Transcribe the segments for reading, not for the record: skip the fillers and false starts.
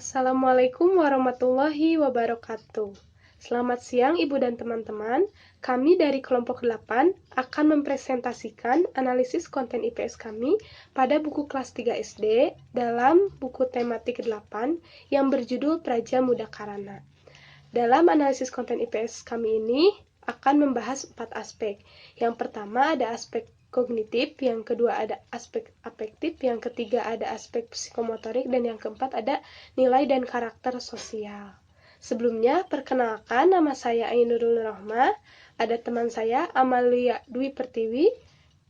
Assalamualaikum warahmatullahi wabarakatuh. Selamat siang Ibu dan teman-teman. Kami dari kelompok 8 akan mempresentasikan analisis konten IPS kami pada buku kelas 3 SD dalam buku tematik 8 yang berjudul Praja Muda Karana. Dalam analisis konten IPS kami ini akan membahas 4 aspek. Yang pertama ada aspek kognitif, yang kedua ada aspek afektif, yang ketiga ada aspek psikomotorik, dan yang keempat ada nilai dan karakter sosial. Sebelumnya, perkenalkan, nama saya Ainurul Rohmah, ada teman saya Amalia Dwi Pertiwi,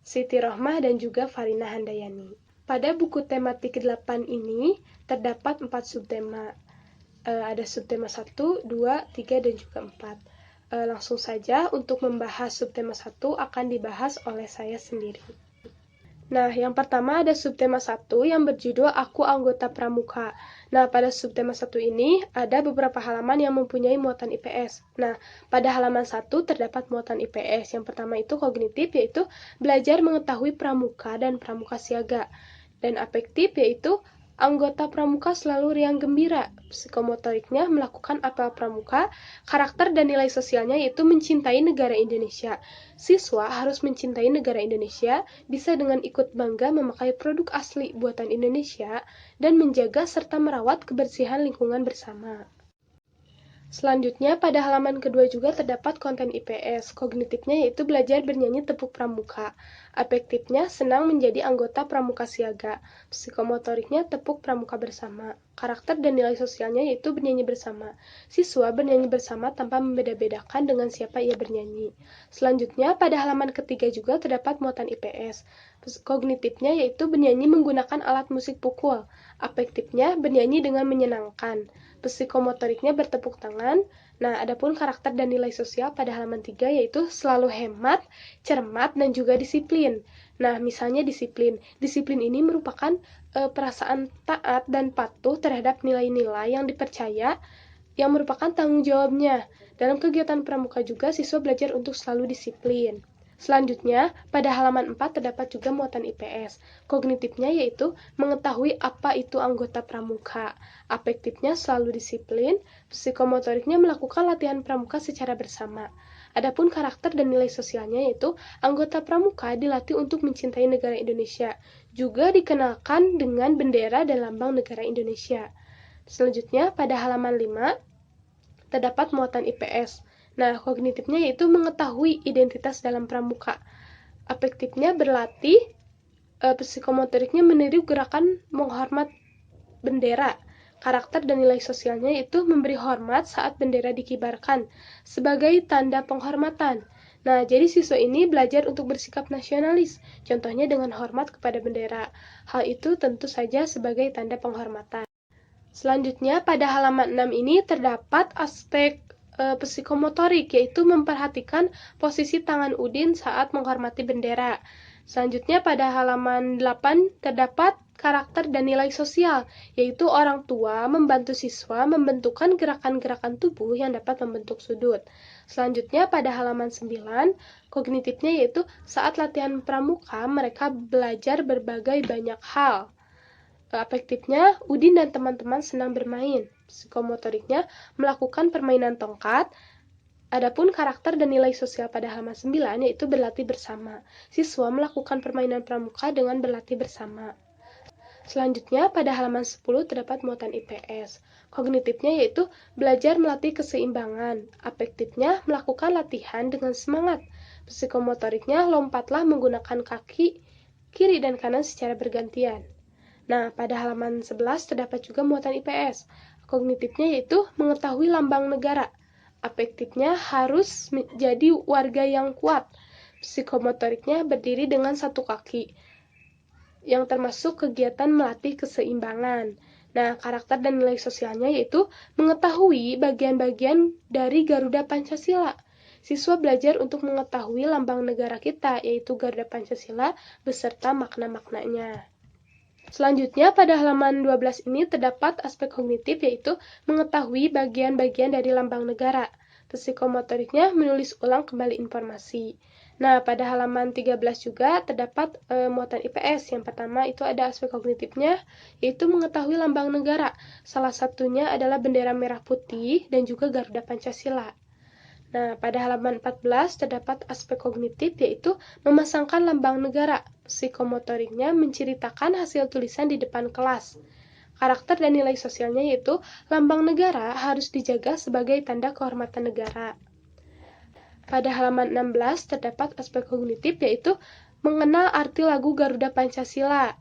Siti Rohmah, dan juga Farina Handayani. Pada buku tematik 8 ini terdapat 4 subtema. Ada subtema 1, 2, 3, dan juga 4. Langsung saja untuk membahas subtema 1 akan dibahas oleh saya sendiri. Nah, yang pertama ada subtema 1 yang berjudul Aku Anggota Pramuka. Nah, pada subtema 1 ini ada beberapa halaman yang mempunyai muatan IPS. Nah, pada halaman 1 terdapat muatan IPS. Yang pertama itu kognitif, yaitu belajar mengetahui pramuka dan pramuka siaga. Dan afektif, yaitu anggota pramuka selalu riang gembira. Psikomotoriknya melakukan apel pramuka. Karakter dan nilai sosialnya yaitu mencintai negara Indonesia. Siswa harus mencintai negara Indonesia, bisa dengan ikut bangga memakai produk asli buatan Indonesia, dan menjaga serta merawat kebersihan lingkungan bersama. Selanjutnya, pada halaman kedua juga terdapat konten IPS. Kognitifnya yaitu belajar bernyanyi tepuk pramuka. Afektifnya senang menjadi anggota pramuka siaga. Psikomotoriknya tepuk pramuka bersama. Karakter dan nilai sosialnya yaitu bernyanyi bersama. Siswa bernyanyi bersama tanpa membeda-bedakan dengan siapa ia bernyanyi. Selanjutnya, pada halaman ketiga juga terdapat muatan IPS. Kognitifnya yaitu bernyanyi menggunakan alat musik pukul. Afektifnya bernyanyi dengan menyenangkan. Psikomotoriknya bertepuk tangan. Nah, adapun karakter dan nilai sosial pada halaman 3 yaitu selalu hemat, cermat, dan juga disiplin. Nah, misalnya disiplin. Disiplin ini merupakan perasaan taat dan patuh terhadap nilai-nilai yang dipercaya yang merupakan tanggung jawabnya. Dalam kegiatan pramuka juga siswa belajar untuk selalu disiplin. Selanjutnya, pada halaman 4 terdapat juga muatan IPS. Kognitifnya yaitu mengetahui apa itu anggota pramuka. Afektifnya selalu disiplin, psikomotoriknya melakukan latihan pramuka secara bersama. Adapun karakter dan nilai sosialnya yaitu anggota pramuka dilatih untuk mencintai negara Indonesia, juga dikenalkan dengan bendera dan lambang negara Indonesia. Selanjutnya, pada halaman 5 terdapat muatan IPS. Nah, kognitifnya yaitu mengetahui identitas dalam pramuka. Afektifnya berlatih, psikomotoriknya meniru gerakan menghormat bendera. Karakter dan nilai sosialnya yaitu memberi hormat saat bendera dikibarkan sebagai tanda penghormatan. Nah, jadi siswa ini belajar untuk bersikap nasionalis, contohnya dengan hormat kepada bendera. Hal itu tentu saja sebagai tanda penghormatan. Selanjutnya, pada halaman 6 ini terdapat aspek psikomotorik, yaitu memperhatikan posisi tangan Udin saat menghormati bendera. Selanjutnya, pada halaman 8 terdapat karakter dan nilai sosial, yaitu orang tua membantu siswa membentukkan gerakan-gerakan tubuh yang dapat membentuk sudut. Selanjutnya, pada halaman 9, kognitifnya yaitu saat latihan pramuka, mereka belajar berbagai banyak hal. Afektifnya, Udin dan teman-teman senang bermain. Psikomotoriknya melakukan permainan tongkat. Adapun karakter dan nilai sosial pada halaman 9 yaitu berlatih bersama. Siswa melakukan permainan pramuka dengan berlatih bersama. Selanjutnya, pada halaman 10 terdapat muatan IPS. Kognitifnya yaitu belajar melatih keseimbangan. Afektifnya melakukan latihan dengan semangat. Psikomotoriknya lompatlah menggunakan kaki kiri dan kanan secara bergantian. Nah, pada halaman 11 terdapat juga muatan IPS. Kognitifnya yaitu mengetahui lambang negara. Afektifnya harus menjadi warga yang kuat. Psikomotoriknya berdiri dengan satu kaki, yang termasuk kegiatan melatih keseimbangan. Nah, karakter dan nilai sosialnya yaitu mengetahui bagian-bagian dari Garuda Pancasila. Siswa belajar untuk mengetahui lambang negara kita, yaitu Garuda Pancasila, beserta makna-maknanya. Selanjutnya, pada halaman 12 ini terdapat aspek kognitif, yaitu mengetahui bagian-bagian dari lambang negara. Psikomotoriknya menulis ulang kembali informasi. Nah, pada halaman 13 juga terdapat muatan IPS. Yang pertama itu ada aspek kognitifnya, yaitu mengetahui lambang negara. Salah satunya adalah bendera merah putih dan juga Garuda Pancasila. Nah, pada halaman 14 terdapat aspek kognitif, yaitu memasangkan lambang negara. Psikomotoriknya menceritakan hasil tulisan di depan kelas. Karakter dan nilai sosialnya yaitu lambang negara harus dijaga sebagai tanda kehormatan negara. Pada halaman 16 terdapat aspek kognitif, yaitu mengenal arti lagu Garuda Pancasila.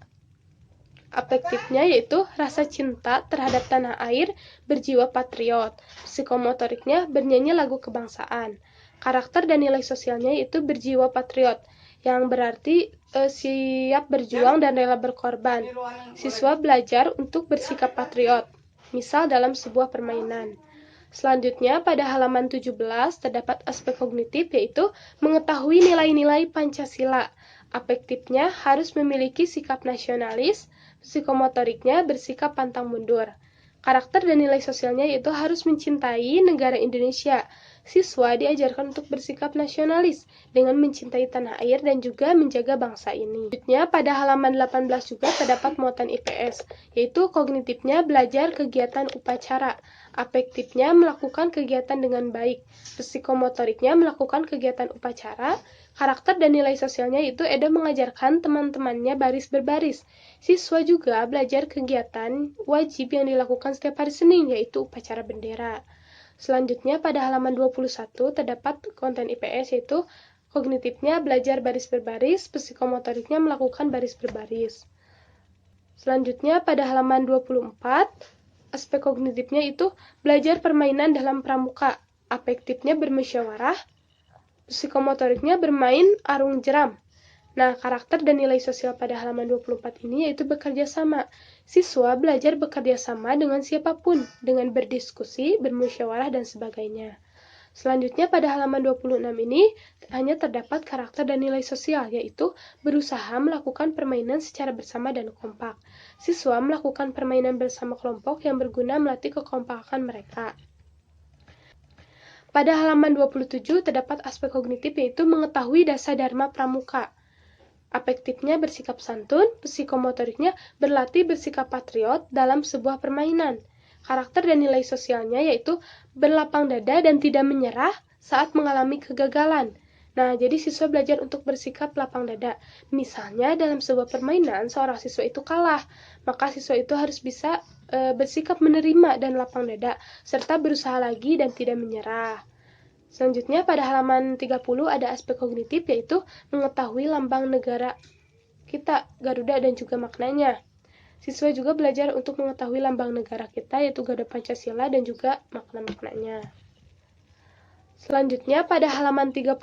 Afektifnya yaitu rasa cinta terhadap tanah air, berjiwa patriot. Psikomotoriknya bernyanyi lagu kebangsaan. Karakter dan nilai sosialnya yaitu berjiwa patriot, yang berarti siap berjuang dan rela berkorban. Siswa belajar untuk bersikap patriot, misal dalam sebuah permainan. Selanjutnya, pada halaman 17 terdapat aspek kognitif, yaitu mengetahui nilai-nilai Pancasila. Afektifnya harus memiliki sikap nasionalis, psikomotoriknya bersikap pantang mundur. Karakter dan nilai sosialnya yaitu harus mencintai negara Indonesia. Siswa diajarkan untuk bersikap nasionalis dengan mencintai tanah air dan juga menjaga bangsa ini. Selanjutnya, pada halaman 18 juga terdapat muatan IPS, yaitu kognitifnya belajar kegiatan upacara. Afektifnya melakukan kegiatan dengan baik. Psikomotoriknya melakukan kegiatan upacara. Karakter dan nilai sosialnya itu Edo mengajarkan teman-temannya baris berbaris. Siswa juga belajar kegiatan wajib yang dilakukan setiap hari Senin, yaitu upacara bendera. Selanjutnya, pada halaman 21 terdapat konten IPS, yaitu kognitifnya belajar baris berbaris, psikomotoriknya melakukan baris berbaris. Selanjutnya, pada halaman 24, aspek kognitifnya itu belajar permainan dalam pramuka. Afektifnya bermusyawarah, psikomotoriknya bermain arung jeram. Nah, karakter dan nilai sosial pada halaman 24 ini yaitu bekerja sama. Siswa belajar bekerja sama dengan siapapun, dengan berdiskusi, bermusyawarah, dan sebagainya. Selanjutnya, pada halaman 26 ini hanya terdapat karakter dan nilai sosial, yaitu berusaha melakukan permainan secara bersama dan kompak. Siswa melakukan permainan bersama kelompok yang berguna melatih kekompakan mereka. Pada halaman 27 terdapat aspek kognitif, yaitu mengetahui dasar dharma pramuka. Afektifnya bersikap santun, psikomotoriknya berlatih bersikap patriot dalam sebuah permainan. Karakter dan nilai sosialnya yaitu berlapang dada dan tidak menyerah saat mengalami kegagalan. Nah, jadi siswa belajar untuk bersikap lapang dada. Misalnya dalam sebuah permainan seorang siswa itu kalah, maka siswa itu harus bisa bersikap menerima dan lapang dada, serta berusaha lagi dan tidak menyerah. Selanjutnya, pada halaman 30 ada aspek kognitif, yaitu mengetahui lambang negara kita, Garuda, dan juga maknanya. Siswa juga belajar untuk mengetahui lambang negara kita, yaitu Garuda Pancasila, dan juga makna-maknanya. Selanjutnya, pada halaman 31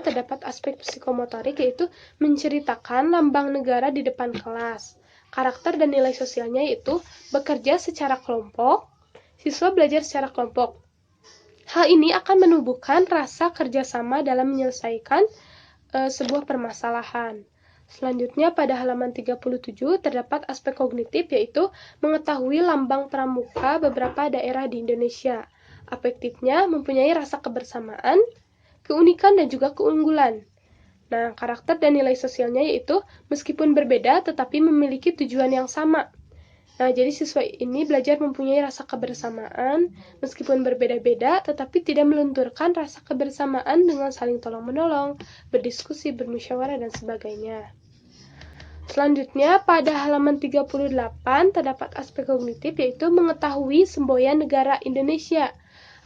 terdapat aspek psikomotorik, yaitu menceritakan lambang negara di depan kelas. Karakter dan nilai sosialnya yaitu bekerja secara kelompok. Siswa belajar secara kelompok. Hal ini akan menumbuhkan rasa kerjasama dalam menyelesaikan sebuah permasalahan. Selanjutnya, pada halaman 37 terdapat aspek kognitif, yaitu mengetahui lambang pramuka beberapa daerah di Indonesia. Afektifnya mempunyai rasa kebersamaan, keunikan, dan juga keunggulan. Nah, karakter dan nilai sosialnya yaitu meskipun berbeda tetapi memiliki tujuan yang sama. Nah, jadi siswa ini belajar mempunyai rasa kebersamaan meskipun berbeda-beda tetapi tidak melunturkan rasa kebersamaan dengan saling tolong-menolong, berdiskusi, bermusyawarah, dan sebagainya. Selanjutnya, pada halaman 38 terdapat aspek kognitif, yaitu mengetahui semboyan negara Indonesia.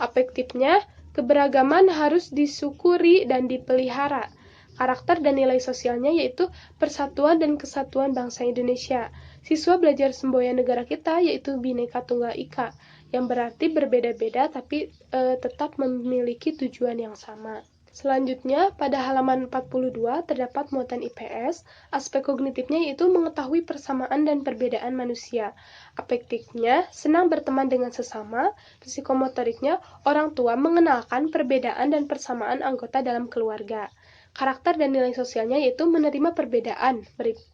Afektifnya, keberagaman harus disyukuri dan dipelihara. Karakter dan nilai sosialnya yaitu persatuan dan kesatuan bangsa Indonesia. Siswa belajar semboyan negara kita yaitu Bhinneka Tunggal Ika, yang berarti berbeda-beda tapi tetap memiliki tujuan yang sama. Selanjutnya, pada halaman 42 terdapat muatan IPS. Aspek kognitifnya yaitu mengetahui persamaan dan perbedaan manusia. Afektifnya senang berteman dengan sesama. Psikomotoriknya orang tua mengenalkan perbedaan dan persamaan anggota dalam keluarga. Karakter dan nilai sosialnya yaitu menerima perbedaan,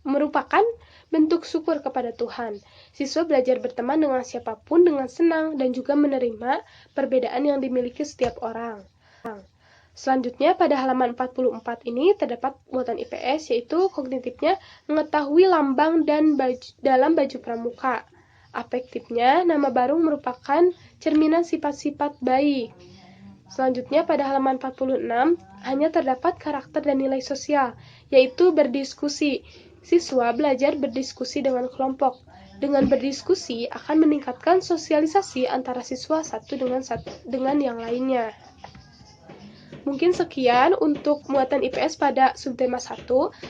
merupakan bentuk syukur kepada Tuhan. Siswa belajar berteman dengan siapapun dengan senang dan juga menerima perbedaan yang dimiliki setiap orang. Selanjutnya, pada halaman 44 ini terdapat muatan IPS, yaitu kognitifnya mengetahui lambang dan dalam baju pramuka. Afektifnya, nama baru merupakan cerminan sifat-sifat baik. Selanjutnya, pada halaman 46, hanya terdapat karakter dan nilai sosial, yaitu berdiskusi. Siswa belajar berdiskusi dengan kelompok. Dengan berdiskusi akan meningkatkan sosialisasi antara siswa satu dengan yang lainnya. Mungkin sekian untuk muatan IPS pada subtema 1.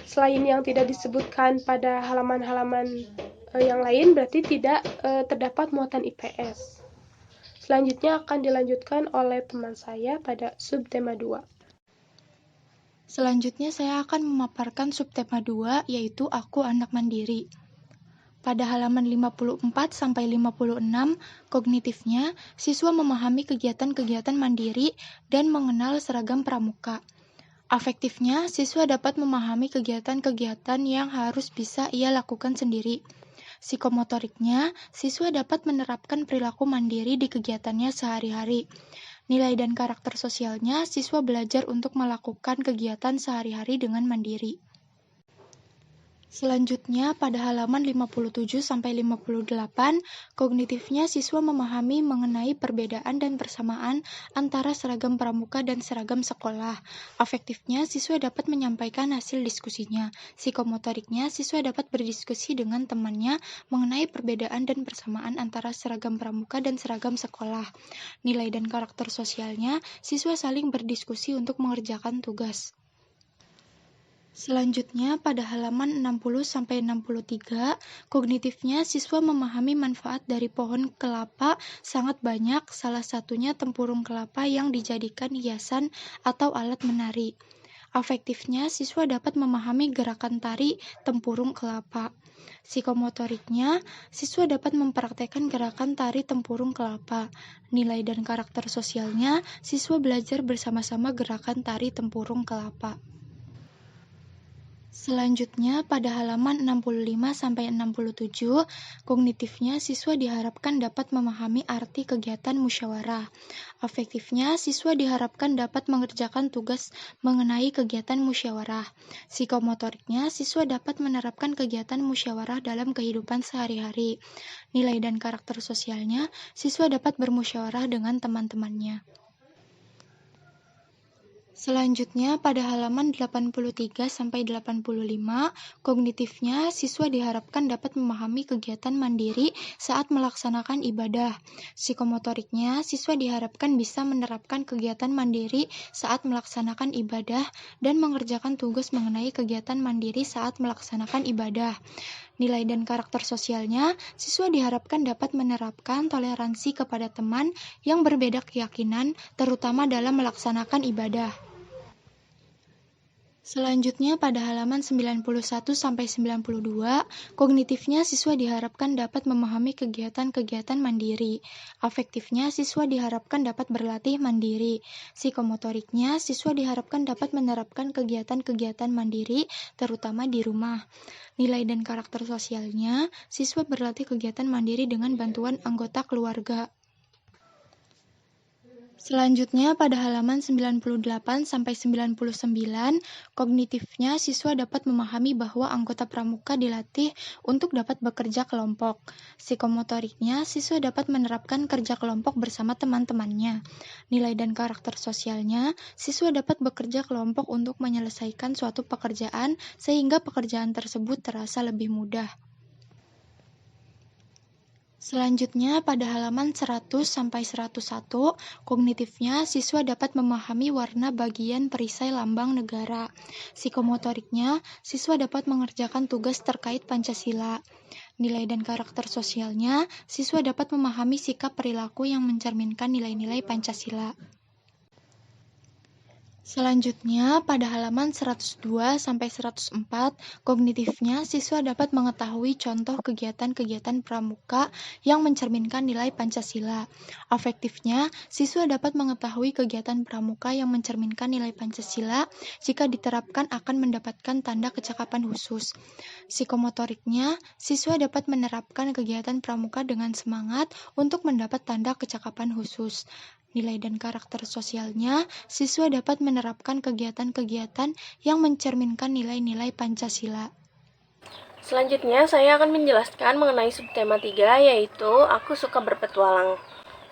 Selain yang tidak disebutkan pada halaman-halaman yang lain, berarti tidak terdapat muatan IPS. Selanjutnya akan dilanjutkan oleh teman saya pada subtema 2. Selanjutnya saya akan memaparkan subtema 2, yaitu Aku Anak Mandiri. Pada halaman 54-56, kognitifnya, siswa memahami kegiatan-kegiatan mandiri dan mengenal seragam pramuka. Afektifnya, siswa dapat memahami kegiatan-kegiatan yang harus bisa ia lakukan sendiri. Psikomotoriknya, siswa dapat menerapkan perilaku mandiri di kegiatannya sehari-hari. Nilai dan karakter sosialnya, siswa belajar untuk melakukan kegiatan sehari-hari dengan mandiri. Selanjutnya, pada halaman 57-58, kognitifnya siswa memahami mengenai perbedaan dan persamaan antara seragam pramuka dan seragam sekolah. Afektifnya, siswa dapat menyampaikan hasil diskusinya. Psikomotoriknya, siswa dapat berdiskusi dengan temannya mengenai perbedaan dan persamaan antara seragam pramuka dan seragam sekolah. Nilai dan karakter sosialnya, siswa saling berdiskusi untuk mengerjakan tugas. Selanjutnya, pada halaman 60-63, kognitifnya siswa memahami manfaat dari pohon kelapa sangat banyak, salah satunya tempurung kelapa yang dijadikan hiasan atau alat menari. Afektifnya, siswa dapat memahami gerakan tari tempurung kelapa. Psikomotoriknya, siswa dapat mempraktekkan gerakan tari tempurung kelapa. Nilai dan karakter sosialnya, siswa belajar bersama-sama gerakan tari tempurung kelapa. Selanjutnya, pada halaman 65-67, kognitifnya siswa diharapkan dapat memahami arti kegiatan musyawarah. Afektifnya, siswa diharapkan dapat mengerjakan tugas mengenai kegiatan musyawarah. Psikomotoriknya, siswa dapat menerapkan kegiatan musyawarah dalam kehidupan sehari-hari. Nilai dan karakter sosialnya, siswa dapat bermusyawarah dengan teman-temannya. Selanjutnya, pada halaman 83-85, kognitifnya siswa diharapkan dapat memahami kegiatan mandiri saat melaksanakan ibadah. Psikomotoriknya, siswa diharapkan bisa menerapkan kegiatan mandiri saat melaksanakan ibadah dan mengerjakan tugas mengenai kegiatan mandiri saat melaksanakan ibadah. Nilai dan karakter sosialnya, siswa diharapkan dapat menerapkan toleransi kepada teman yang berbeda keyakinan, terutama dalam melaksanakan ibadah. Selanjutnya, pada halaman 91-92, kognitifnya siswa diharapkan dapat memahami kegiatan-kegiatan mandiri. Afektifnya, siswa diharapkan dapat berlatih mandiri. Psikomotoriknya, siswa diharapkan dapat menerapkan kegiatan-kegiatan mandiri, terutama di rumah. Nilai dan karakter sosialnya, siswa berlatih kegiatan mandiri dengan bantuan anggota keluarga. Selanjutnya, pada halaman 98-99, kognitifnya siswa dapat memahami bahwa anggota pramuka dilatih untuk dapat bekerja kelompok. Psikomotoriknya, siswa dapat menerapkan kerja kelompok bersama teman-temannya. Nilai dan karakter sosialnya, siswa dapat bekerja kelompok untuk menyelesaikan suatu pekerjaan sehingga pekerjaan tersebut terasa lebih mudah. Selanjutnya, pada halaman 100-101, kognitifnya siswa dapat memahami warna bagian perisai lambang negara. Psikomotoriknya, siswa dapat mengerjakan tugas terkait Pancasila. Nilai dan karakter sosialnya, siswa dapat memahami sikap perilaku yang mencerminkan nilai-nilai Pancasila. Selanjutnya, pada halaman 102-104, kognitifnya siswa dapat mengetahui contoh kegiatan-kegiatan pramuka yang mencerminkan nilai Pancasila. Afektifnya, siswa dapat mengetahui kegiatan pramuka yang mencerminkan nilai Pancasila jika diterapkan akan mendapatkan tanda kecakapan khusus. Psikomotoriknya, siswa dapat menerapkan kegiatan pramuka dengan semangat untuk mendapat tanda kecakapan khusus. nilai dan karakter sosialnya, siswa dapat menerapkan kegiatan-kegiatan yang mencerminkan nilai-nilai Pancasila. Selanjutnya, saya akan menjelaskan mengenai subtema 3, yaitu Aku Suka Berpetualang.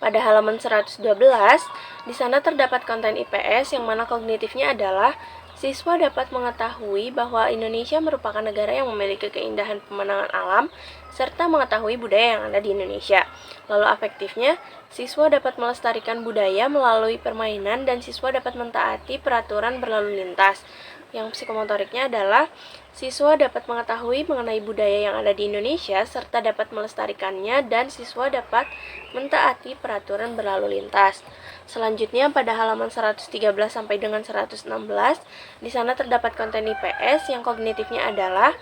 Pada halaman 112, di sana terdapat konten IPS yang mana kognitifnya adalah siswa dapat mengetahui bahwa Indonesia merupakan negara yang memiliki keindahan pemandangan alam serta mengetahui budaya yang ada di Indonesia. Lalu afektifnya, siswa dapat melestarikan budaya melalui permainan dan siswa dapat mentaati peraturan berlalu lintas. Yang psikomotoriknya adalah siswa dapat mengetahui mengenai budaya yang ada di Indonesia serta dapat melestarikannya dan siswa dapat mentaati peraturan berlalu lintas. Selanjutnya pada halaman 113 sampai dengan 116, di sana terdapat konten IPS yang kognitifnya adalah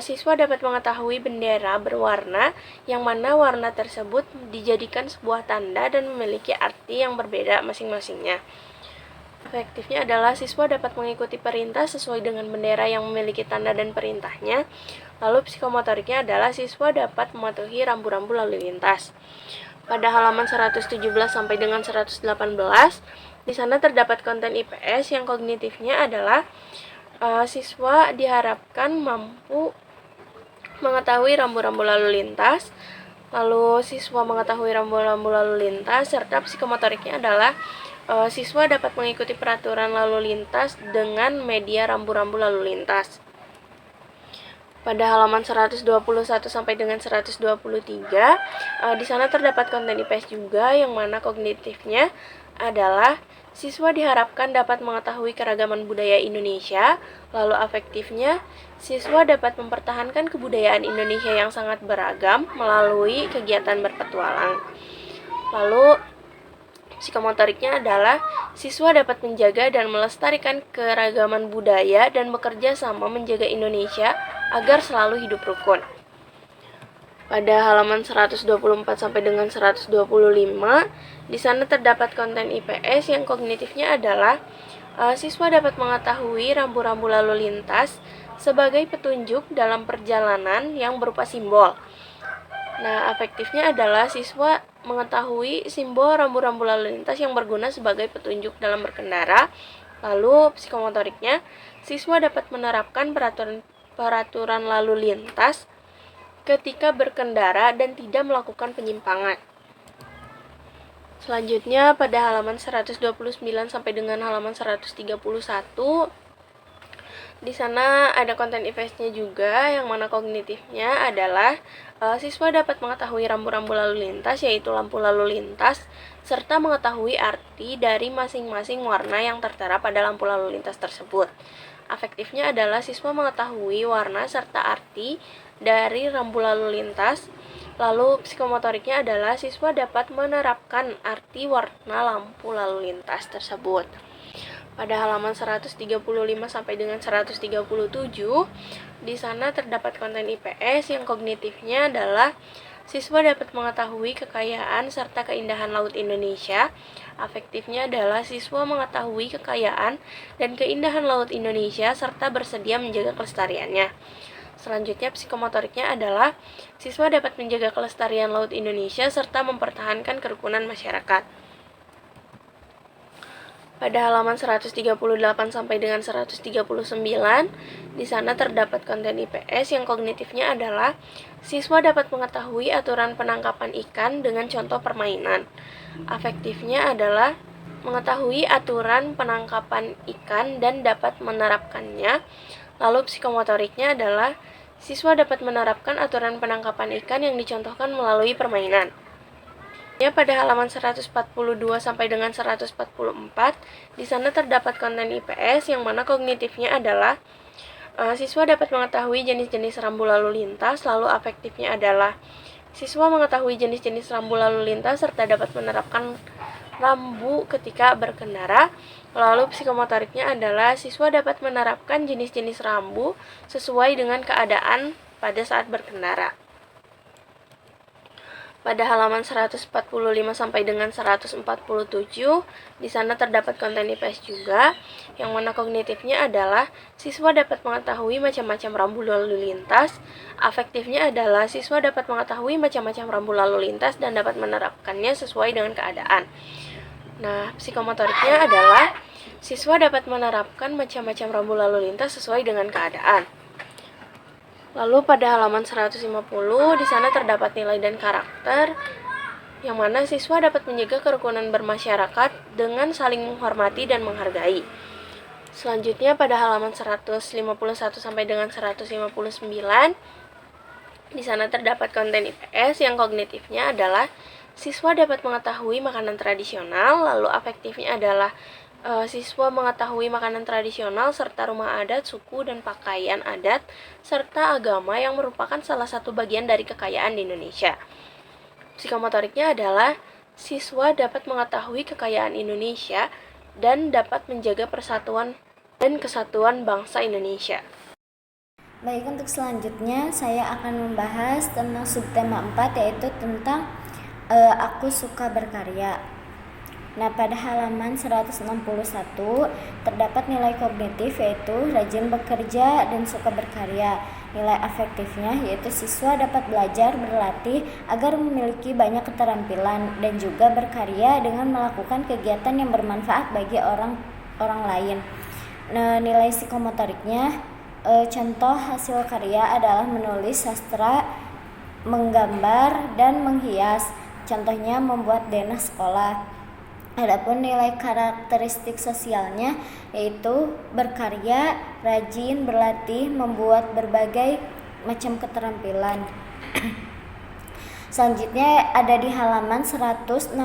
siswa dapat mengetahui bendera berwarna yang mana warna tersebut dijadikan sebuah tanda dan memiliki arti yang berbeda masing-masingnya. Efektifnya adalah siswa dapat mengikuti perintah sesuai dengan bendera yang memiliki tanda dan perintahnya. Lalu psikomotoriknya adalah siswa dapat mematuhi rambu-rambu lalu lintas. Pada halaman 117 sampai dengan 118, di sana terdapat konten IPS yang kognitifnya adalah siswa diharapkan mampu mengetahui rambu-rambu lalu lintas. Lalu siswa mengetahui rambu-rambu lalu lintas serta psikomotoriknya adalah siswa dapat mengikuti peraturan lalu lintas dengan media rambu-rambu lalu lintas. Pada halaman 121 sampai dengan 123, di sana terdapat konten IPS juga yang mana kognitifnya adalah siswa diharapkan dapat mengetahui keragaman budaya Indonesia, lalu afektifnya siswa dapat mempertahankan kebudayaan Indonesia yang sangat beragam melalui kegiatan berpetualang. Lalu psikomotoriknya adalah siswa dapat menjaga dan melestarikan keragaman budaya dan bekerja sama menjaga Indonesia agar selalu hidup rukun. Pada halaman 124 sampai dengan 125, di sana terdapat konten IPS yang kognitifnya adalah siswa dapat mengetahui rambu-rambu lalu lintas sebagai petunjuk dalam perjalanan yang berupa simbol. Nah, afektifnya adalah siswa mengetahui simbol rambu-rambu lalu lintas yang berguna sebagai petunjuk dalam berkendara. Lalu psikomotoriknya, siswa dapat menerapkan peraturan lalu lintas ketika berkendara dan tidak melakukan penyimpangan. Selanjutnya pada halaman 129 sampai dengan halaman 131, di sana ada konten IPS-nya juga yang mana kognitifnya adalah siswa dapat mengetahui rambu-rambu lalu lintas yaitu lampu lalu lintas serta mengetahui arti dari masing-masing warna yang tertera pada lampu lalu lintas tersebut. Afektifnya adalah siswa mengetahui warna serta arti dari rambu lalu lintas. Lalu psikomotoriknya adalah siswa dapat menerapkan arti warna lampu lalu lintas tersebut. Pada halaman 135 sampai dengan 137, di sana terdapat konten IPS yang kognitifnya adalah siswa dapat mengetahui kekayaan serta keindahan laut Indonesia. Afektifnya adalah siswa mengetahui kekayaan dan keindahan laut Indonesia serta bersedia menjaga kelestariannya. Selanjutnya psikomotoriknya adalah siswa dapat menjaga kelestarian laut Indonesia serta mempertahankan kerukunan masyarakat. Pada halaman 138 sampai dengan 139, di sana terdapat konten IPS yang kognitifnya adalah siswa dapat mengetahui aturan penangkapan ikan dengan contoh permainan. Afektifnya adalah mengetahui aturan penangkapan ikan dan dapat menerapkannya. Lalu psikomotoriknya adalah siswa dapat menerapkan aturan penangkapan ikan yang dicontohkan melalui permainan. Pada halaman 142 sampai dengan 144, di sana terdapat konten IPS yang mana kognitifnya adalah siswa dapat mengetahui jenis-jenis rambu lalu lintas, lalu afektifnya adalah siswa mengetahui jenis-jenis rambu lalu lintas serta dapat menerapkan rambu ketika berkendara. Lalu psikomotoriknya adalah siswa dapat menerapkan jenis-jenis rambu sesuai dengan keadaan pada saat berkendara. Pada halaman 145 sampai dengan 147, di sana terdapat konten IPS juga, yang mana kognitifnya adalah siswa dapat mengetahui macam-macam rambu lalu lintas. Afektifnya adalah siswa dapat mengetahui macam-macam rambu lalu lintas dan dapat menerapkannya sesuai dengan keadaan. Nah, psikomotoriknya adalah siswa dapat menerapkan macam-macam rambu lalu lintas sesuai dengan keadaan. Lalu pada halaman 150, di sana terdapat nilai dan karakter, yang mana siswa dapat menjaga kerukunan bermasyarakat dengan saling menghormati dan menghargai. Selanjutnya pada halaman 151 sampai dengan 159, di sana terdapat konten IPS yang kognitifnya adalah siswa dapat mengetahui makanan tradisional, lalu afektifnya adalah siswa mengetahui makanan tradisional serta rumah adat, suku, dan pakaian adat, serta agama yang merupakan salah satu bagian dari kekayaan di Indonesia. Psikomotoriknya adalah siswa dapat mengetahui kekayaan Indonesia dan dapat menjaga persatuan dan kesatuan bangsa Indonesia. Baik, untuk selanjutnya saya akan membahas tentang subtema 4, yaitu tentang aku suka berkarya. Nah, pada halaman 161 terdapat nilai kognitif, yaitu rajin bekerja dan suka berkarya. Nilai afektifnya yaitu siswa dapat belajar berlatih agar memiliki banyak keterampilan dan juga berkarya dengan melakukan kegiatan yang bermanfaat bagi orang lain. Nah, nilai psikomotoriknya, contoh hasil karya adalah menulis sastra, menggambar, dan menghias. Contohnya membuat denah sekolah. Adapun nilai karakteristik sosialnya yaitu berkarya, rajin, berlatih, membuat berbagai macam keterampilan. Selanjutnya ada di halaman 162,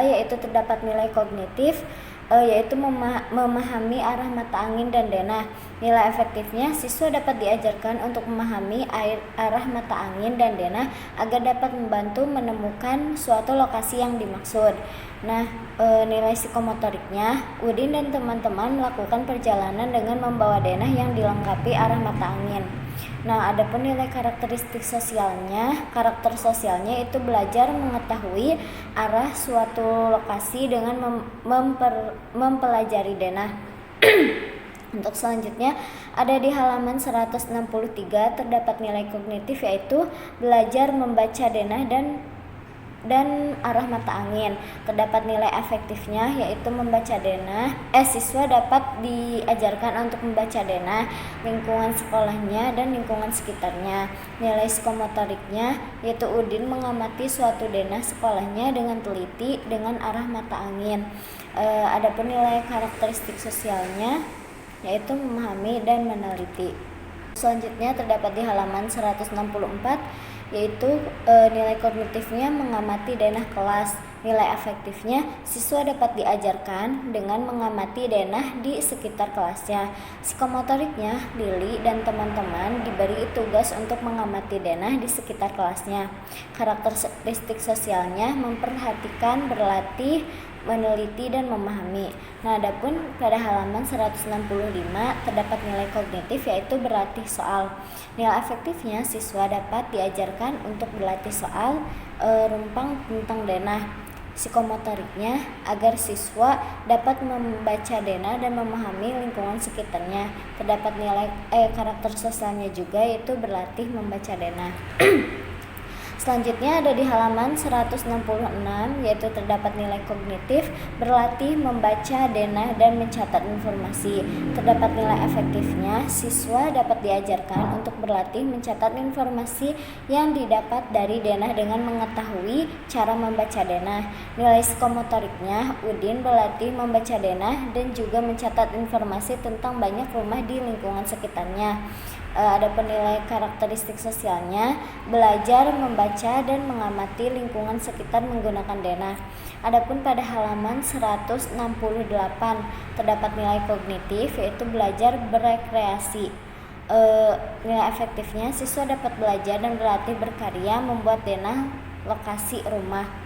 yaitu terdapat nilai kognitif, yaitu memahami arah mata angin dan denah. Nilai efektifnya, siswa dapat diajarkan untuk memahami arah mata angin dan denah agar dapat membantu menemukan suatu lokasi yang dimaksud. Nah, nilai psikomotoriknya, Udin dan teman-teman melakukan perjalanan dengan membawa denah yang dilengkapi arah mata angin. Nah, adapun nilai karakteristik sosialnya, karakter sosialnya itu belajar mengetahui arah suatu lokasi dengan mempelajari denah. Untuk selanjutnya ada di halaman 163 terdapat nilai kognitif, yaitu belajar membaca denah dan arah mata angin. Terdapat nilai efektifnya yaitu membaca denah. Siswa dapat diajarkan untuk membaca denah, lingkungan sekolahnya dan lingkungan sekitarnya. Nilai psikomotoriknya yaitu Udin mengamati suatu denah sekolahnya dengan teliti dengan arah mata angin. Adapun nilai karakteristik sosialnya yaitu memahami dan meneliti. Selanjutnya terdapat di halaman 164, yaitu nilai kognitifnya mengamati denah kelas. Nilai efektifnya, siswa dapat diajarkan dengan mengamati denah di sekitar kelasnya. Psikomotoriknya, Lili dan teman-teman diberi tugas untuk mengamati denah di sekitar kelasnya. Karakteristik sosialnya memperhatikan, berlatih, meneliti, dan memahami. Nah, adapun pada halaman 165 terdapat nilai kognitif, yaitu berlatih soal. Nilai efektifnya, siswa dapat diajarkan untuk berlatih soal rumpang tentang denah. Psikomotoriknya agar siswa dapat membaca denah dan memahami lingkungan sekitarnya. Terdapat nilai karakter sosialnya juga, yaitu berlatih membaca denah. Selanjutnya ada di halaman 166, yaitu terdapat nilai kognitif, berlatih membaca denah dan mencatat informasi. Terdapat nilai efektifnya, siswa dapat diajarkan untuk berlatih mencatat informasi yang didapat dari denah dengan mengetahui cara membaca denah. Nilai psikomotoriknya, Udin berlatih membaca denah dan juga mencatat informasi tentang banyak rumah di lingkungan sekitarnya. Ada penilai karakteristik sosialnya, belajar membaca dan mengamati lingkungan sekitar menggunakan denah. Adapun pada halaman 168 terdapat nilai kognitif, yaitu belajar berekreasi. Nilai efektifnya, siswa dapat belajar dan berlatih berkarya membuat denah lokasi rumah.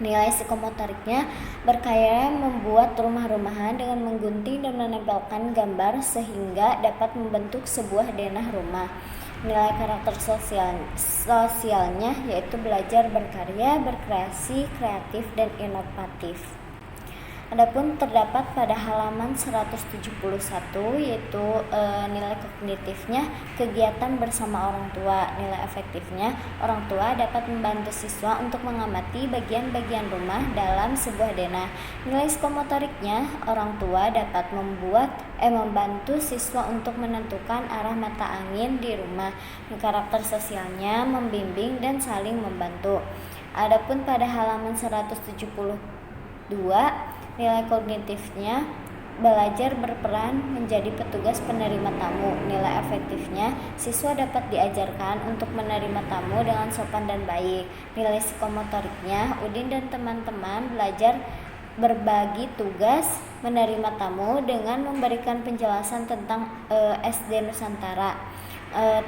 Nilai psikomotoriknya, berkarya membuat rumah-rumahan dengan menggunting dan menempelkan gambar sehingga dapat membentuk sebuah denah rumah. Nilai karakter sosialnya yaitu belajar berkarya, berkreasi, kreatif, dan inovatif. Adapun terdapat pada halaman 171 yaitu nilai kognitifnya kegiatan bersama orang tua. Nilai efektifnya orang tua dapat membantu siswa untuk mengamati bagian-bagian rumah dalam sebuah denah. Nilai psikomotoriknya orang tua dapat membantu siswa untuk menentukan arah mata angin di rumah. Karakter sosialnya membimbing dan saling membantu. Adapun pada halaman 172 nilai kognitifnya belajar berperan menjadi petugas penerima tamu. Nilai efektifnya siswa dapat diajarkan untuk menerima tamu dengan sopan dan baik. Nilai psikomotoriknya Udin dan teman-teman belajar berbagi tugas menerima tamu dengan memberikan penjelasan tentang SD Nusantara.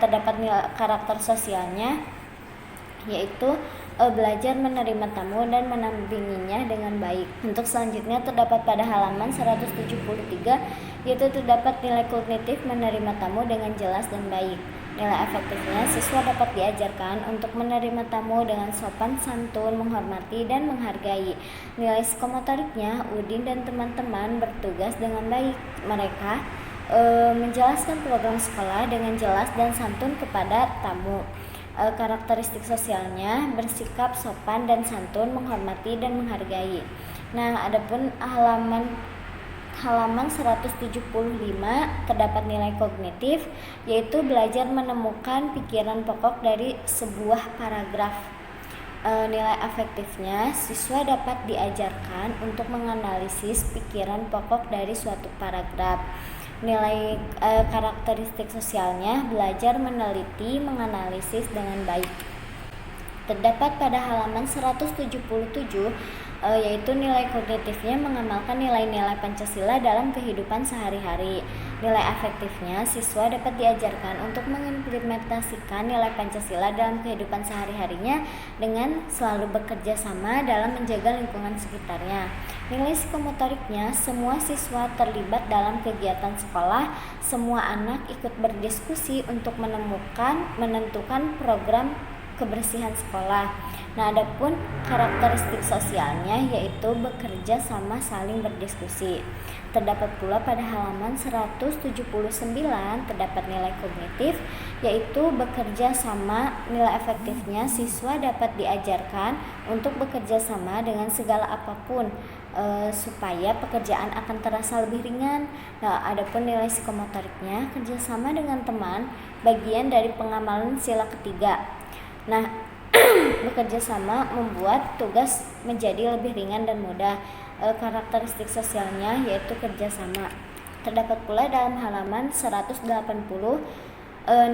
Terdapat nilai karakter sosialnya yaitu belajar menerima tamu dan mendampinginya dengan baik. Untuk selanjutnya terdapat pada halaman 173 yaitu terdapat nilai kognitif menerima tamu dengan jelas dan baik. Nilai efektifnya siswa dapat diajarkan untuk menerima tamu dengan sopan santun, menghormati dan menghargai. Nilai psikomotoriknya Udin dan teman-teman bertugas dengan baik. Mereka menjelaskan program sekolah dengan jelas dan santun kepada tamu. Karakteristik sosialnya bersikap sopan dan santun, menghormati dan menghargai. Nah, adapun halaman 175 terdapat nilai kognitif yaitu belajar menemukan pikiran pokok dari sebuah paragraf. Nilai efektifnya siswa dapat diajarkan untuk menganalisis pikiran pokok dari suatu paragraf. Nilai karakteristik sosialnya belajar meneliti, menganalisis dengan baik. Terdapat pada halaman 177 yaitu nilai kognitifnya mengamalkan nilai-nilai Pancasila dalam kehidupan sehari-hari. Nilai efektifnya siswa dapat diajarkan untuk mengimplementasikan nilai Pancasila dalam kehidupan sehari-harinya dengan selalu bekerja sama dalam menjaga lingkungan sekitarnya. Nilai psikomotoriknya semua siswa terlibat dalam kegiatan sekolah, semua anak ikut berdiskusi untuk menentukan program kebersihan sekolah. Nah, adapun karakteristik sosialnya yaitu bekerja sama, saling berdiskusi. Terdapat pula pada halaman 179 terdapat nilai kognitif yaitu bekerja sama. Nilai efektifnya siswa dapat diajarkan untuk bekerja sama dengan segala apapun supaya pekerjaan akan terasa lebih ringan. Nah, adapun nilai psikomotoriknya kerjasama dengan teman bagian dari pengamalan sila ketiga. Nah, bekerja sama membuat tugas menjadi lebih ringan dan mudah. Karakteristik sosialnya yaitu kerjasama. Terdapat pula dalam halaman 180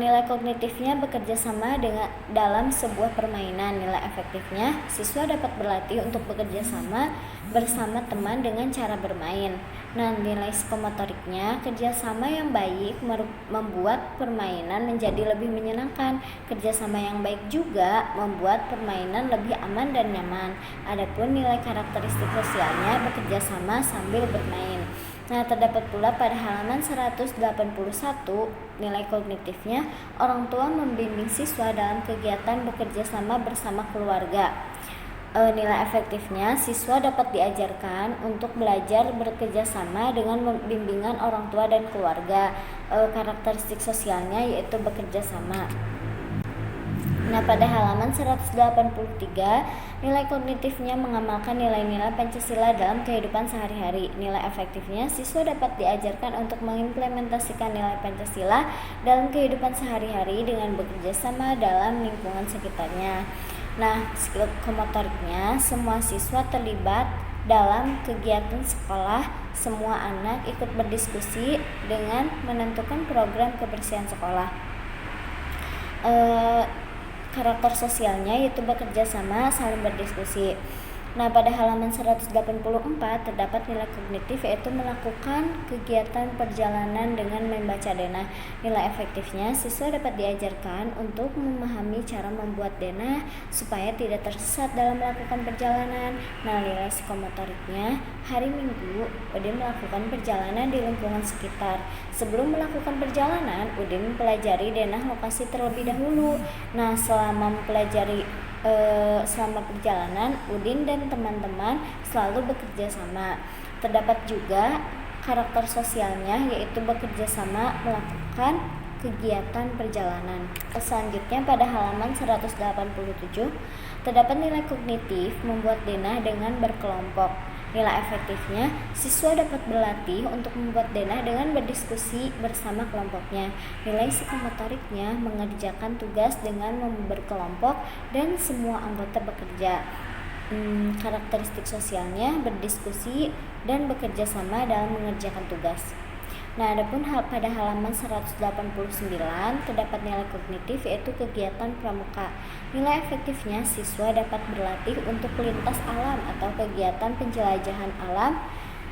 nilai kognitifnya bekerja sama dalam sebuah permainan. Nilai efektifnya siswa dapat berlatih untuk bekerja sama bersama teman dengan cara bermain. Nah, nilai psikomotoriknya kerjasama yang baik membuat permainan menjadi lebih menyenangkan. Kerjasama yang baik juga membuat permainan lebih aman dan nyaman. Adapun nilai karakteristik sosialnya bekerja sama sambil bermain. Nah, terdapat pula pada halaman 181 nilai kognitifnya orang tua membimbing siswa dalam kegiatan bekerja sama bersama keluarga. Nilai efektifnya siswa dapat diajarkan untuk belajar bekerja sama dengan bimbingan orang tua dan keluarga. Karakteristik sosialnya yaitu bekerja sama. Nah, pada halaman 183 nilai kognitifnya mengamalkan nilai-nilai Pancasila dalam kehidupan sehari-hari. Nilai efektifnya siswa dapat diajarkan untuk mengimplementasikan nilai Pancasila dalam kehidupan sehari-hari dengan bekerja sama dalam lingkungan sekitarnya. Nah, psikomotoriknya semua siswa terlibat dalam kegiatan sekolah, semua anak ikut berdiskusi dengan menentukan program kebersihan sekolah. Karakter sosialnya yaitu bekerja sama, saling berdiskusi. Nah, pada halaman 184 terdapat nilai kognitif yaitu melakukan kegiatan perjalanan dengan membaca denah. Nilai efektifnya siswa dapat diajarkan untuk memahami cara membuat denah supaya tidak tersesat dalam melakukan perjalanan. Nah, nilai psikomotoriknya hari Minggu Udin melakukan perjalanan di lingkungan sekitar. Sebelum melakukan perjalanan, Udin mempelajari denah lokasi terlebih dahulu. Nah, selama perjalanan, Udin dan teman-teman selalu bekerja sama. Terdapat juga karakter sosialnya, yaitu bekerja sama melakukan kegiatan perjalanan. Selanjutnya pada halaman 187 terdapat nilai kognitif membuat denah dengan berkelompok. Nilai efektifnya, siswa dapat berlatih untuk membuat denah dengan berdiskusi bersama kelompoknya. Nilai psikomotoriknya, mengerjakan tugas dengan berkelompok dan semua anggota bekerja. Karakteristik sosialnya, berdiskusi dan bekerja sama dalam mengerjakan tugas. Nah, adapun pada halaman 189 terdapat nilai kognitif, yaitu kegiatan pramuka. Nilai efektifnya, siswa dapat berlatih untuk lintas alam atau kegiatan penjelajahan alam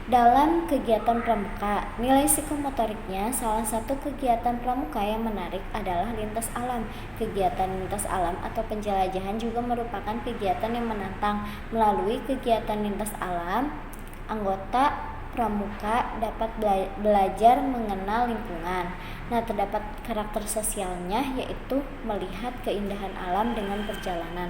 dalam kegiatan pramuka. Nilai psikomotoriknya, salah satu kegiatan pramuka yang menarik adalah lintas alam. Kegiatan lintas alam atau penjelajahan juga merupakan kegiatan yang menantang. Melalui kegiatan lintas alam, anggota pramuka dapat belajar mengenal lingkungan. Nah, terdapat karakter sosialnya, yaitu melihat keindahan alam dengan perjalanan.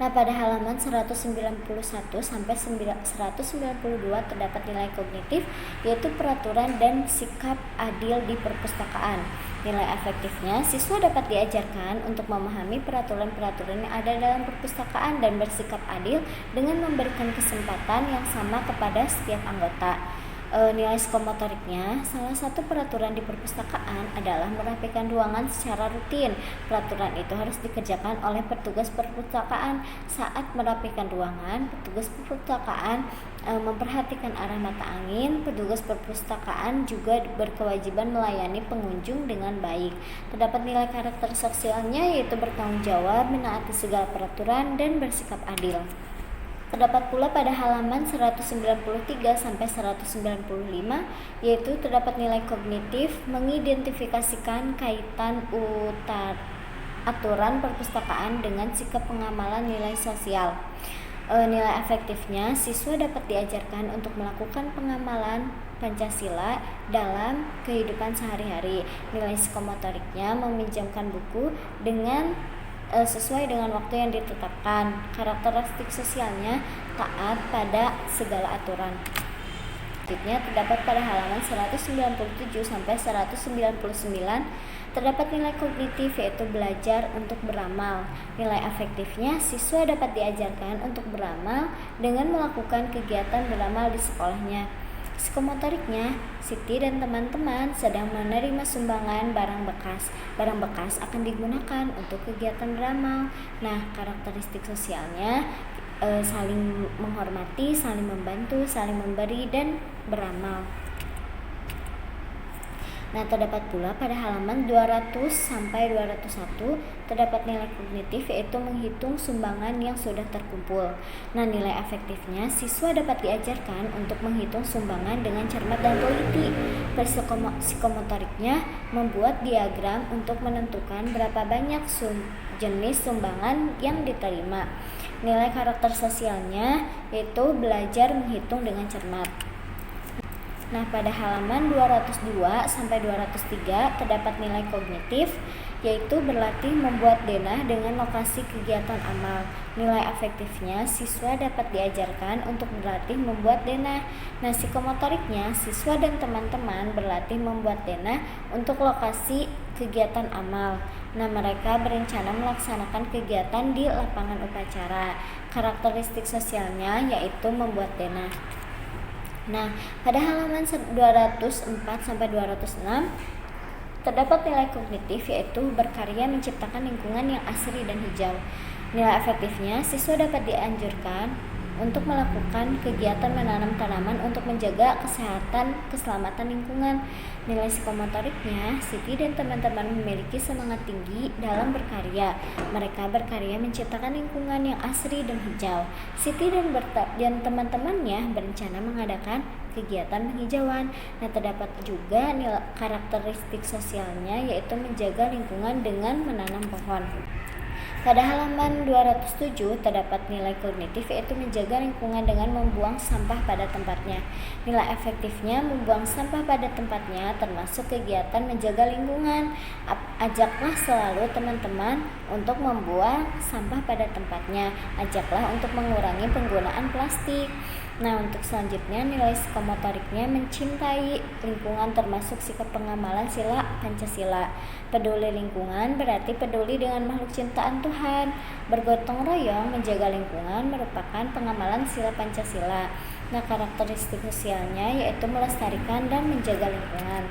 Nah, pada halaman 191 sampai 192 terdapat nilai kognitif, yaitu peraturan dan sikap adil di perpustakaan. Nilai efektifnya, siswa dapat diajarkan untuk memahami peraturan-peraturan yang ada dalam perpustakaan dan bersikap adil dengan memberikan kesempatan yang sama kepada setiap anggota. Nilai psikomotoriknya, salah satu peraturan di perpustakaan adalah merapikan ruangan secara rutin. Peraturan itu harus dikerjakan oleh petugas perpustakaan. Saat merapikan ruangan, petugas perpustakaan memperhatikan arah mata angin. Petugas perpustakaan juga berkewajiban melayani pengunjung dengan baik. Terdapat nilai karakter sosialnya, yaitu bertanggung jawab, menaati segala peraturan, dan bersikap adil. Terdapat pula pada halaman 193 sampai 195, yaitu terdapat nilai kognitif, mengidentifikasikan kaitan aturan perpustakaan dengan sikap pengamalan nilai sosial. Nilai efektifnya, siswa dapat diajarkan untuk melakukan pengamalan Pancasila dalam kehidupan sehari-hari. Nilai psikomotoriknya, meminjamkan buku dengan sesuai dengan waktu yang ditetapkan. Karakteristik sosialnya, taat pada segala aturan. Selanjutnya terdapat pada halaman 197 sampai 199 terdapat nilai kognitif, yaitu belajar untuk beramal. Nilai efektifnya, siswa dapat diajarkan untuk beramal dengan melakukan kegiatan beramal di sekolahnya. Psikomotoriknya, Siti dan teman-teman sedang menerima sumbangan barang bekas. Barang bekas akan digunakan untuk kegiatan beramal. Nah, karakteristik sosialnya, saling menghormati, saling membantu, saling memberi, dan beramal. Nah, terdapat pula pada halaman 200 sampai 201 terdapat nilai kognitif, yaitu menghitung sumbangan yang sudah terkumpul. Nah, nilai efektifnya, siswa dapat diajarkan untuk menghitung sumbangan dengan cermat dan teliti. Psikomotoriknya, membuat diagram untuk menentukan berapa banyak jenis sumbangan yang diterima. Nilai karakter sosialnya, yaitu belajar menghitung dengan cermat. Nah, pada halaman 202 sampai 203 terdapat nilai kognitif, yaitu berlatih membuat denah dengan lokasi kegiatan amal. Nilai efektifnya, siswa dapat diajarkan untuk berlatih membuat denah. Nah, psikomotoriknya, siswa dan teman-teman berlatih membuat denah untuk lokasi kegiatan amal. Nah, mereka berencana melaksanakan kegiatan di lapangan upacara. Karakteristik sosialnya, yaitu membuat denah. Nah, pada halaman 204 sampai 206 terdapat nilai kognitif, yaitu berkarya menciptakan lingkungan yang asri dan hijau. Nilai efektifnya, siswa dapat dianjurkan untuk melakukan kegiatan menanam tanaman untuk menjaga keselamatan lingkungan. Nilai psikomotoriknya, Siti dan teman-teman memiliki semangat tinggi dalam berkarya. Mereka berkarya menciptakan lingkungan yang asri dan hijau. Siti dan teman-temannya berencana mengadakan kegiatan penghijauan. Nah, terdapat juga nilai karakteristik sosialnya, yaitu menjaga lingkungan dengan menanam pohon. Pada halaman 207 terdapat nilai kognitif yaitu menjaga lingkungan dengan membuang sampah pada tempatnya. Nilai efektifnya membuang sampah pada tempatnya termasuk kegiatan menjaga lingkungan. Ajaklah selalu teman-teman untuk membuang sampah pada tempatnya. Ajaklah untuk mengurangi penggunaan plastik. Nah, untuk selanjutnya nilai psikomotoriknya mencintai lingkungan termasuk sikap pengamalan sila Pancasila. Peduli lingkungan berarti peduli dengan makhluk ciptaan Tuhan. Bergotong royong menjaga lingkungan merupakan pengamalan sila Pancasila. Nah, karakteristik sosialnya yaitu melestarikan dan menjaga lingkungan.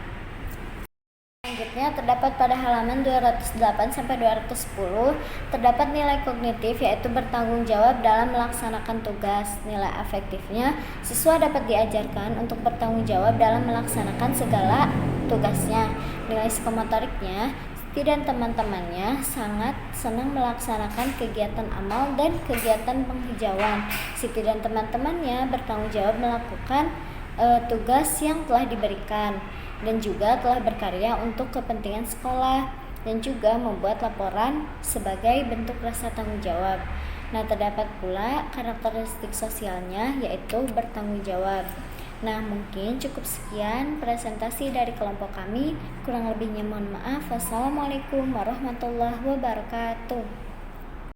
Selanjutnya terdapat pada halaman 208 sampai 210 terdapat nilai kognitif yaitu bertanggung jawab dalam melaksanakan tugas. Nilai efektifnya siswa dapat diajarkan untuk bertanggung jawab dalam melaksanakan segala tugasnya. Nilai psikomotoriknya Siti dan teman-temannya sangat senang melaksanakan kegiatan amal dan kegiatan penghijauan. Siti dan teman-temannya bertanggung jawab melakukan tugas yang telah diberikan dan juga telah berkarya untuk kepentingan sekolah dan juga membuat laporan sebagai bentuk rasa tanggung jawab. Nah, terdapat pula karakteristik sosialnya yaitu bertanggung jawab. Nah, mungkin cukup sekian presentasi dari kelompok kami. Kurang lebihnya mohon maaf. Wassalamualaikum warahmatullahi wabarakatuh.